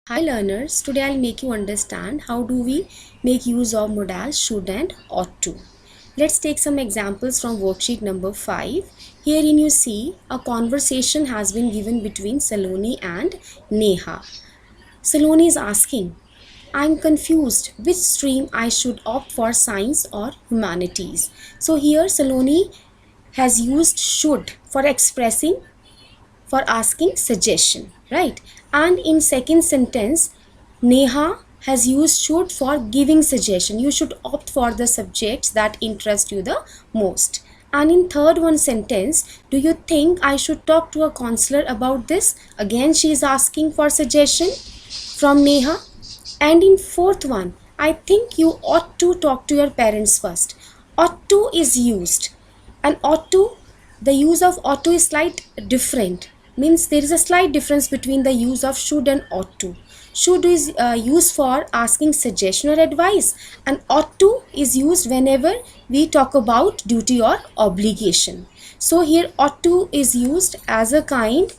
Hi learners, today I'll make you understand how do we make use of modals should and ought to. Let's take some examples from worksheet number 5. Herein you see a conversation has been given between Saloni and Neha. Saloni is asking, I'm confused which stream I should opt for, science or humanities. So here Saloni has used should for expressing, for asking suggestion, right? And in second sentence, Neha has used should for giving suggestion. You should opt for the subjects that interest you the most. And in third one sentence, do you think I should talk to a counselor about this? Again, she is asking for suggestion from Neha. And in fourth one, I think you ought to talk to your parents first. Ought to is used, and ought to, the use of ought to is slight different, means there is a slight difference between the use of should and ought to. Should is used for asking suggestion or advice, and ought to is used whenever we talk about duty or obligation. So here ought to is used as a kind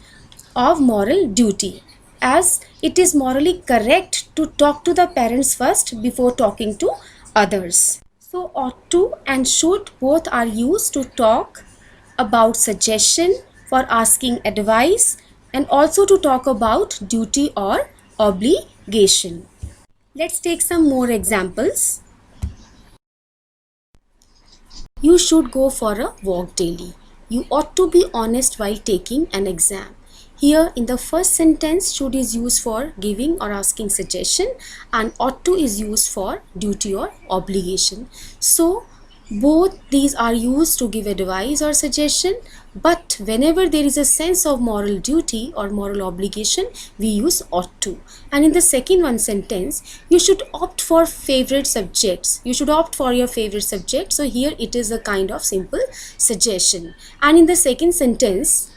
of moral duty, as it is morally correct to talk to the parents first before talking to others. So ought to and should both are used to talk about suggestion, for asking advice, and also to talk about duty or obligation. Let's take some more examples. You should go for a walk daily. You ought to be honest while taking an exam. Here in the first sentence, should is used for giving or asking suggestion, and ought to is used for duty or obligation. So both these are used to give advice or suggestion, but whenever there is a sense of moral duty or moral obligation, we use ought to. And in the second one sentence, you should opt for favorite subjects. You should opt for your favorite subject. So here it is a kind of simple suggestion. And in the second sentence,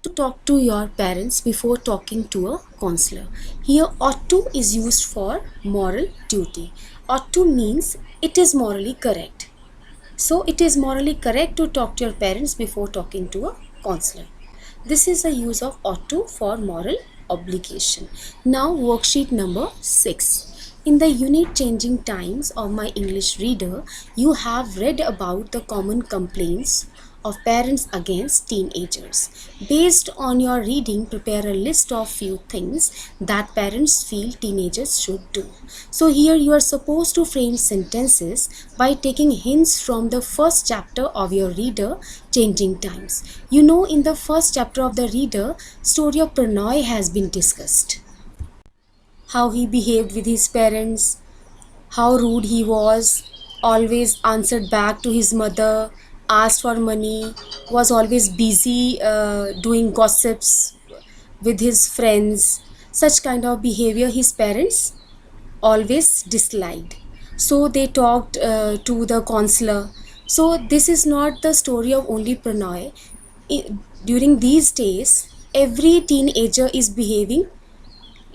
to talk to your parents before talking to a counselor. Here ought to is used for moral duty. Ought to means it is morally correct. So it is morally correct to talk to your parents before talking to a counselor. This is the use of ought to for moral obligation. Now worksheet number 6. In the unit Changing Times of My English Reader, you have read about the common complaints of parents against teenagers. Based on your reading, prepare a list of few things that parents feel teenagers should do. So here you are supposed to frame sentences by taking hints from the first chapter of your reader, Changing Times. You know, in the first chapter of the reader, story of Prannoy has been discussed. How he behaved with his parents, how rude he was, always answered back to his mother, asked for money, was always busy doing gossips with his friends. Such kind of behavior his parents always disliked. So they talked to the counselor. So this is not the story of only Prannoy. During these days, every teenager is behaving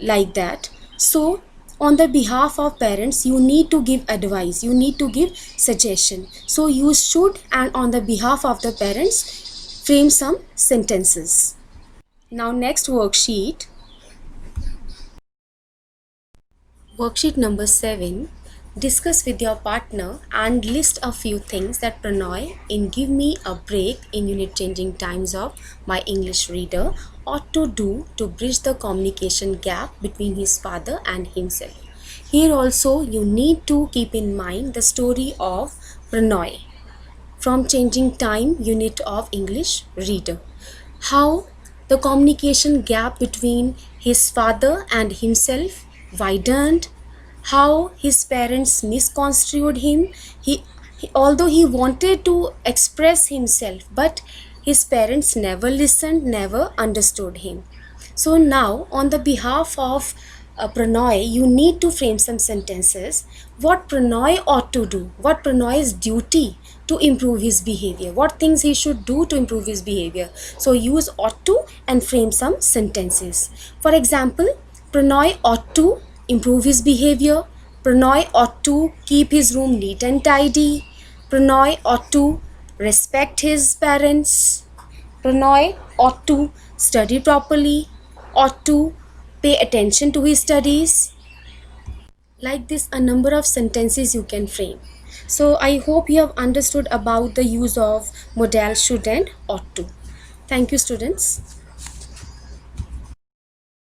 like that. So on the behalf of parents, you need to give advice, you need to give suggestion. So you should, and on the behalf of the parents, frame some sentences. Now next worksheet. Worksheet number 7. Discuss with your partner and list a few things that Prannoy in Give Me a Break in Unit Changing Times of My English Reader ought to do to bridge the communication gap between his father and himself. Here also you need to keep in mind the story of Prannoy from Changing Time Unit of English Reader. How the communication gap between his father and himself widened, how his parents misconstrued him. Although he wanted to express himself, but his parents never listened, never understood him. So now, on the behalf of Prannoy, you need to frame some sentences. What Prannoy ought to do, what Prannoy's duty to improve his behavior, what things he should do to improve his behavior. So use ought to and frame some sentences. For example, Prannoy ought to improve his behavior. Prannoy ought to keep his room neat and tidy. Prannoy ought to respect his parents. Prannoy ought to study properly. ought to pay attention to his studies. Like this, a number of sentences you can frame. So I hope you have understood about the use of modal should and ought to. Thank you, students.